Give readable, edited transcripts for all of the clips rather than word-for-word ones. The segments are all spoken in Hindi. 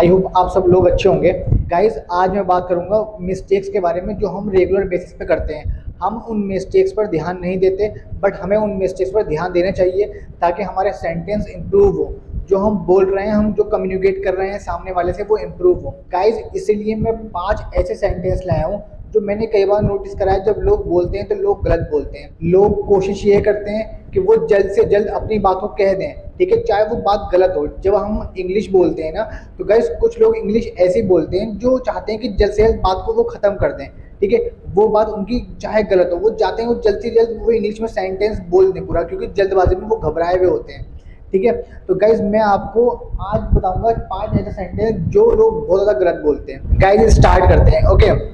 आई होप आप सब लोग अच्छे होंगे। गाइज आज मैं बात करूंगा मिस्टेक्स के बारे में जो हम रेगुलर बेसिस पे करते हैं। हम उन मिस्टेक्स पर ध्यान नहीं देते, बट हमें उन मिस्टेक्स पर ध्यान देना चाहिए ताकि हमारे सेंटेंस इंप्रूव हो, जो हम बोल रहे हैं, हम जो कम्युनिकेट कर रहे हैं सामने वाले से, वो इम्प्रूव हो। गाइज इसीलिए मैं 5 ऐसे सेंटेंस लाया हूँ जो मैंने कई बार नोटिस करा है, जब लोग बोलते हैं तो लोग गलत बोलते हैं। लोग कोशिश ये करते हैं कि वो जल्द से जल्द अपनी बात को कह दें, ठीक है, चाहे वो बात गलत हो। जब हम इंग्लिश बोलते हैं ना, तो गाइस कुछ लोग इंग्लिश ऐसे बोलते हैं जो चाहते हैं कि जल्द से जल्द बात को वो ख़त्म कर दें, ठीक है। वो बात उनकी चाहे गलत हो, वो चाहते हैं वो जल्द से जल्द वो इंग्लिश में सेंटेंस बोल दें पूरा, क्योंकि जल्दबाजी में वो घबराए हुए होते हैं, ठीक है। तो गाइज मैं आपको आज बताऊंगा 5 ऐसे सेंटेंस जो लोग बहुत ज़्यादा गलत बोलते हैं। गाइज स्टार्ट करते हैं। ओके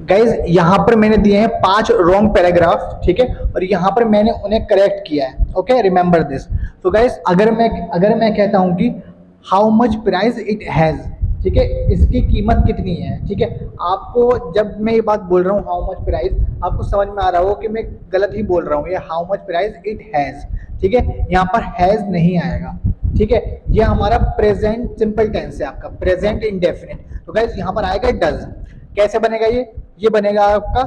गाइज, यहाँ पर मैंने दिए हैं 5 रॉन्ग पैराग्राफ, ठीक है, और यहाँ पर मैंने उन्हें करेक्ट किया है। Okay, remember this. तो गाइज अगर मैं कहता हूँ कि how much price it has, ठीक है, इसकी कीमत कितनी है, ठीक है। आपको जब मैं ये बात बोल रहा हूँ हाउ मच प्राइस, आपको समझ में आ रहा हो कि मैं गलत ही बोल रहा हूँ। ये how much price it has, ठीक है, यहाँ पर हैज़ नहीं आएगा, ठीक है। ये हमारा प्रेजेंट सिंपल टेंस है, आपका प्रेजेंट इंडेफिनिट। तो गाइज यहाँ पर आएगा डज। कैसे बनेगा ये बनेगा आपका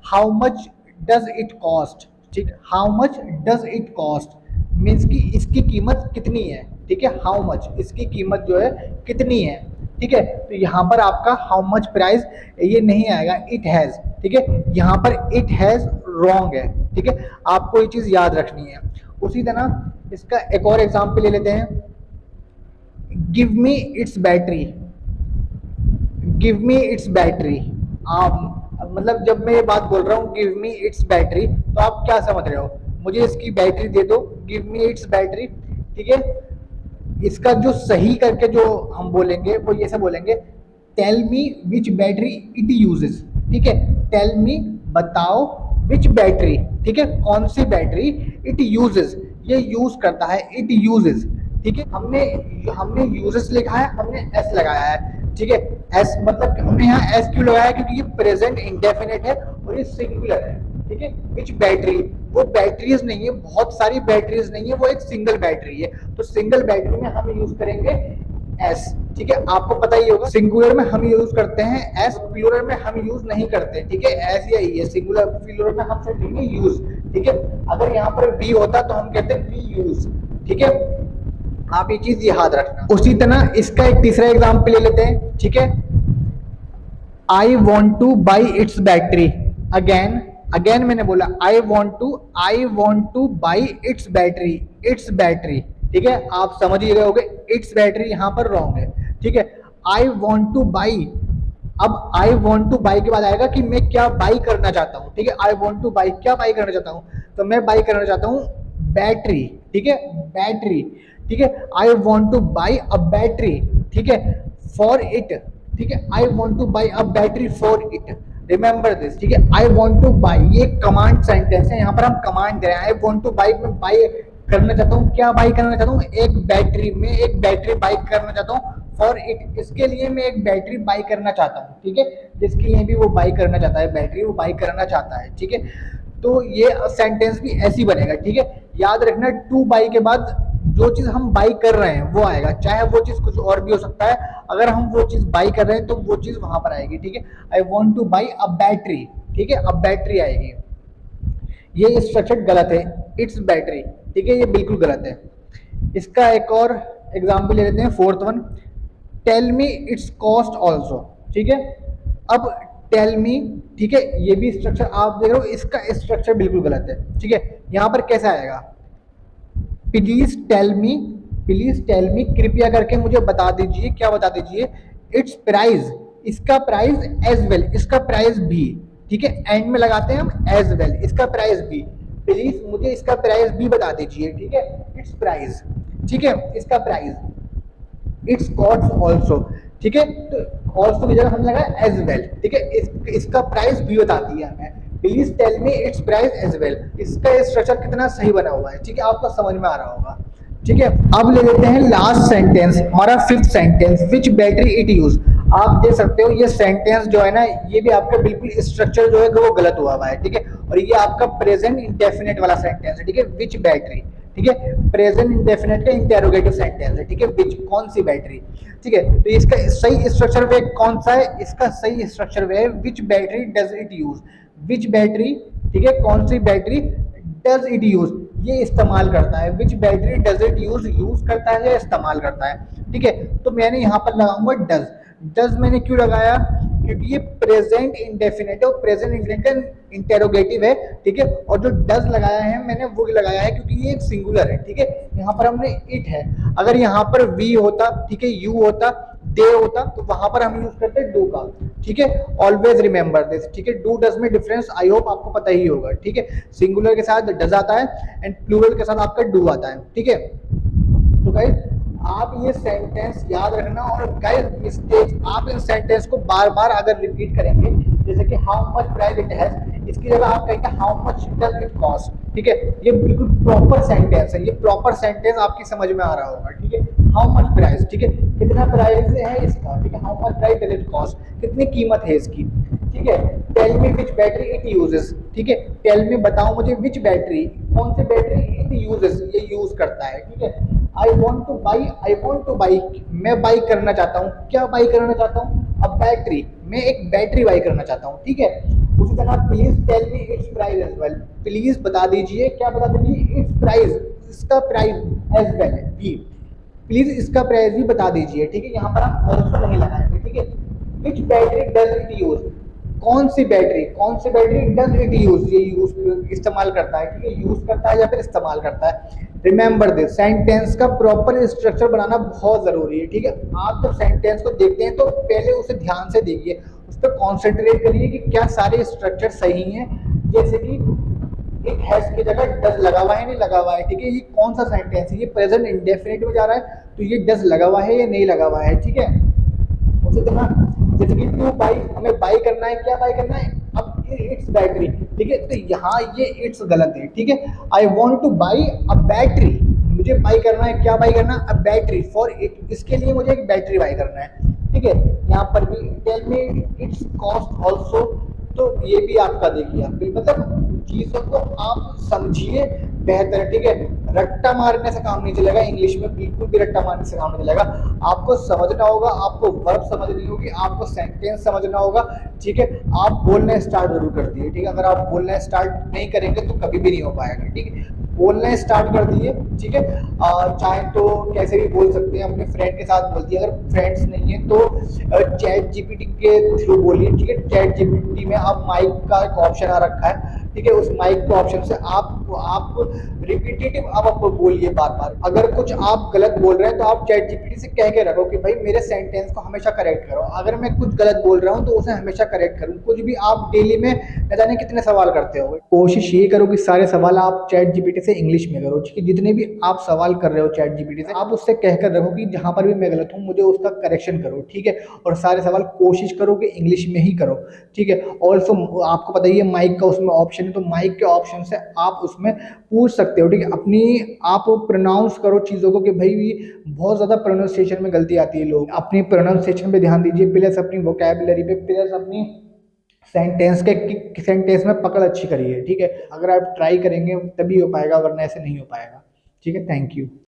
how much does it cost, ठीक, how much does it cost means कि इसकी कीमत कितनी है, ठीक है। हाउ मच, इसकी कीमत जो है कितनी है, ठीक है। तो यहाँ पर आपका हाउ मच प्राइस ये नहीं आएगा, इट हैज़, ठीक है। यहाँ पर इट हैज़ रॉन्ग है, ठीक है, आपको ये चीज़ याद रखनी है। उसी तरह इसका एक और एग्जाम्पल ले लेते हैं। Give me it's battery, give me it's battery. मतलब जब मैं ये बात बोल रहा हूँ गिव मी इट्स बैटरी, तो आप क्या समझ रहे हो, मुझे इसकी बैटरी दे दो, गिव मी इट्स बैटरी, ठीक है। इसका जो सही करके जो हम बोलेंगे वो ये सब बोलेंगे, tell me which battery it uses, ठीक है। टेल मी, बताओ, विच बैटरी, ठीक है, कौन सी बैटरी, इट यूजेस, ये यूज करता है, इट यूजेस, ठीक है। हमने यूजेस लिखा है, हमने एस लगाया है, ठीक है। एस मतलब हमने यहाँ एस क्यों लगाया, क्योंकि ये प्रेजेंट इंडेफिनिट है और ये सिंगुलर है, ठीक है। विच बैटरी, वो बैटरीज नहीं है, बहुत सारी बैटरीज नहीं है, वो एक सिंगल बैटरी है। तो सिंगल बैटरी में हम यूज करेंगे एस, ठीक है। आपको पता ही होगा सिंगुलर में हम यूज करते हैं एस, प्लूरल में हम यूज नहीं करते, ठीक है। एस यही है, सिंगुलर प्लूरल में हम सिर्फ लेंगे यूज, ठीक है। अगर यहाँ पर वी होता तो हम कहते हैं वी यूज, ठीक है। आप ये चीज याद रखना। उसी तरह इसका एक तीसरा एग्जाम्पल ले लेते हैं, ठीक है। I want to by its battery, again मैंने बोला आई want to by its battery, it's battery, ठीक है। आप समझ ही गए होगे इट्स बैटरी यहाँ पर रॉन्ग है, ठीक है। आई वॉन्ट टू बाई, अब आई वॉन्ट टू बाई के बाद आएगा कि मैं क्या बाई करना चाहता हूँ, ठीक है। आई वॉन्ट टू बाई, क्या बाई करना चाहता हूँ, तो मैं बाई करना चाहता हूँ बैटरी, ठीक है, बैटरी, ठीक है। I want to by a battery, ठीक है, फॉर इट, ठीक है। I want to by a battery for it, remember this, ठीक है। आई वॉन्ट टू बाई, ये कमांड सेंटेंस है, यहाँ पर हम कमांड दे रहे हैं। आई वॉन्ट टू बाई, मैं बाई करना चाहता हूँ, क्या बाई करना चाहता हूँ, एक बैटरी, मैं एक बैटरी बाई करना चाहता हूँ, फॉर इट, इसके लिए मैं एक बैटरी बाई करना चाहता हूँ, ठीक है। जिसके लिए भी वो बाई करना चाहता है बैटरी, वो बाई करना चाहता है, ठीक है। तो ये सेंटेंस भी ऐसी बनेगा, ठीक है। याद रखना टू बाई के बाद जो चीज हम बाई कर रहे हैं वो आएगा, चाहे वो चीज कुछ और भी हो सकता है। अगर हम वो चीज बाई कर रहे हैं तो वो चीज वहां पर आएगी, ठीक है। I want to by a battery, ठीक है, अब बैटरी आएगी। ये स्ट्रक्चर गलत है, इट्स बैटरी, ठीक है, ये बिल्कुल गलत है। इसका एक और एग्जाम्पल ले लेते हैं, fourth one. Tell me its cost also, ठीक है। अब टेल मी, ठीक है, ये भी स्ट्रक्चर आप देख रहे हो, इसका स्ट्रक्चर बिल्कुल गलत है, ठीक है। यहाँ पर कैसा आएगा, प्लीज टेल मी, कृपया करके मुझे बता दीजिए, क्या बता दीजिए, इट्स प्राइस, इसका प्राइस, एज वेल, इसका प्राइस भी, ठीक है। एंड में लगाते हैं हम एज वेल, इसका प्राइस भी, प्लीज मुझे इसका प्राइस भी बता दीजिए, ठीक है। इट्स प्राइस, ठीक है, इसका प्राइस, इट्स कॉस्ट ऑल्सो, ठीक है। तो ऑल्सो की जगह हमने लगाया एज वेल, ठीक है। इसका प्राइस भी बता दिया हमें, please tell me its price as well. इसका स्ट्रक्चर कितना सही बना हुआ है, ठीक है, आपको समझ में आ रहा होगा, ठीक है। अब ले लेते हैं लास्ट सेंटेंस, हमारा fifth sentence, which battery it use. आप देख सकते हो ये सेंटेंस जो है ना, ये भी आपका बिल्कुल स्ट्रक्चर जो है वो गलत हुआ है, ठीक है। और ये आपका प्रेजेंट इंडेफिनिट वाला सेंटेंस है, ठीक है, विच बैटरी, ठीक है। प्रेजेंट इंडेफिनिट का इंटेरोगेटिव सेंटेंस है, ठीक है। विच, कौन सी बैटरी, ठीक है। तो इसका सही स्ट्रक्चर वे कौन सा है, इसका सही स्ट्रक्चर वे है which battery does it use, which battery, ठीक है, कौन सी बैटरी डज इट यूज, ये इस्तेमाल करता है। Which battery does it use, use करता है या इस्तेमाल करता है, ठीक है। तो मैंने यहाँ पर लगाऊंगा डज। डज मैंने क्यों लगाया, क्योंकि ये प्रेजेंट इंडेफिनिट है और प्रेजेंट इंडेफिनिट इंटेरोगेटिव है, ठीक है। और जो डज लगाया है मैंने वो लगाया है क्योंकि ये एक सिंगुलर है, ठीक है। यहाँ पर हमने इट है, अगर यहाँ पर वी होता, ठीक है, यू होता, दे होता, तो वहां पर हम यूज करते डू का, ठीक है। ऑलवेज रिमेंबर दिस, ठीक है। डू डज में डिफरेंस आई होप आपको पता ही होगा, ठीक है। सिंगुलर के साथ डज आता है एंड प्लूरल के साथ आपका डू आता है, ठीक है। तो गाइस आप ये सेंटेंस याद रखना, और गाइस मिस्टेक्स आप इन सेंटेंस को बार बार अगर रिपीट करेंगे, जैसे कि how much price it has, इसकी जगह आप कहेंगे how much does it cost, ठीक है। ये बिल्कुल प्रॉपर सेंटेंस है, ये प्रॉपर सेंटेंस आपकी समझ में आ रहा होगा, ठीक है। हाउ मच प्राइस, ठीक है, कितना प्राइस है इसका, ठीक है। How much price does it cost, कितनी कीमत है इसकी, ठीक है। Tell me which battery it uses, ठीक है। टेल मी, बताओ मुझे, विच बैटरी, कौन सी बैटरी इट यूजेस, ये यूज करता है, ठीक है। I want to buy, I want to buy, मैं बाई करना चाहता हूँ, क्या बाई करना चाहता हूँ, अब बैटरी, मैं एक बैटरी बाई करना चाहता हूँ, ठीक है। उसी तरह please tell me its price as well, please बता दीजिए, क्या बता दीजिए, इट्स प्राइस, इसका प्राइस एज वेल भी, प्लीज इसका प्राइस भी बता दीजिए, ठीक है। यहाँ पर हम ऑल्सो नहीं लगाएंगे, ठीक है। Which battery does it use, कौन सी बैटरी, कौन सी बैटरी डज इट यूज, ये यूज इस्तेमाल करता है, ठीक है। यूज करता है या फिर इस्तेमाल करता है। रिमेंबर दिस, सेंटेंस का प्रॉपर स्ट्रक्चर बनाना बहुत जरूरी है, ठीक है। आप जब सेंटेंस को देखते हैं तो पहले उसे ध्यान से देखिए, उस पर कॉन्सेंट्रेट करिए कि क्या सारे स्ट्रक्चर सही हैं। जैसे कि इट हैज की जगह डज लगा हुआ है, नहीं लगा हुआ है, ठीक है। ये कौन सा सेंटेंस है, ये प्रेजेंट इंडेफिनिट में जा रहा है, तो ये डज लगा हुआ है या नहीं लगा हुआ है, ठीक है। उसी तरह जैसे कि टू बाई, हमें बाई करना है, क्या बाई करना है, अब इट्स बैटरी, ठीक है। तो यहाँ ये इट्स गलत है, ठीक है। I want to by a battery, मुझे बाई करना है, क्या बाई करना है, अ बैटरी फॉर इट, इसके लिए मुझे एक बैटरी बाई करना है, ठीक है। यहाँ पर भी tell me its cost also, तो ये भी आपका देखिए, आप मतलब चीजों को आप समझिए बेहतर, ठीक है। रट्टा मारने से काम नहीं चलेगा, इंग्लिश में बिल्कुल भी रट्टा मारने से काम नहीं चलेगा। आपको समझना होगा, आपको वर्ब समझनी होगी, आपको सेंटेंस समझना होगा, ठीक है। आप बोलना स्टार्ट जरूर कर दिए, ठीक है। अगर आप बोलना स्टार्ट नहीं करेंगे तो कभी भी नहीं हो पाएगा, ठीक है। बोलना स्टार्ट कर दिए, ठीक है। चाहे तो कैसे भी बोल सकते हैं, अपने फ्रेंड के साथ बोल दिए, अगर फ्रेंड्स नहीं है तो चैट जीपीटी के थ्रू बोलिए, ठीक है। चैट जीपीटी में आप माइक का एक ऑप्शन आ रखा है, ठीक है। उस माइक के ऑप्शन से आप रिपीटेटिव आप बोलिए बार बार। अगर कुछ आप गलत बोल रहे हैं तो आप चैट जीपीटी से कह के रखो कि भाई मेरे सेंटेंस को हमेशा करेक्ट करो, अगर मैं कुछ गलत बोल रहा हूँ तो उसे हमेशा करेक्ट करूँ। कुछ भी आप डेली में न जाने कितने सवाल करते हो, कोशिश ये करो कि सारे सवाल आप चैट जीपीटी से इंग्लिश में करो, ठीक है। जितने भी आप सवाल कर रहे हो चैट जीपीटी से, आप उससे कहकर रखो कि जहां पर भी मैं गलत हूँ मुझे उसका करेक्शन करो, ठीक है। और सारे सवाल कोशिश करो कि इंग्लिश में ही करो, ठीक है। ऑल्सो आपको पता ही है माइक का उसमें ऑप्शन है, तो माइक के ऑप्शन से आप उसमें पूछ सकते हो, ठीक है। अपनी आप प्रोनाउंस करो चीज़ों को, कि भाई बहुत ज़्यादा प्रोनाउंसिएशन में गलती आती है, लोग अपनी प्रोनाउंसिएशन पे ध्यान दीजिए, प्लस अपनी वोकैबुलरी पे, प्लस अपनी सेंटेंस में पकड़ अच्छी करिए, ठीक है। अगर आप ट्राई करेंगे तभी हो पाएगा, वरना ऐसे नहीं हो पाएगा, ठीक है। Thank you.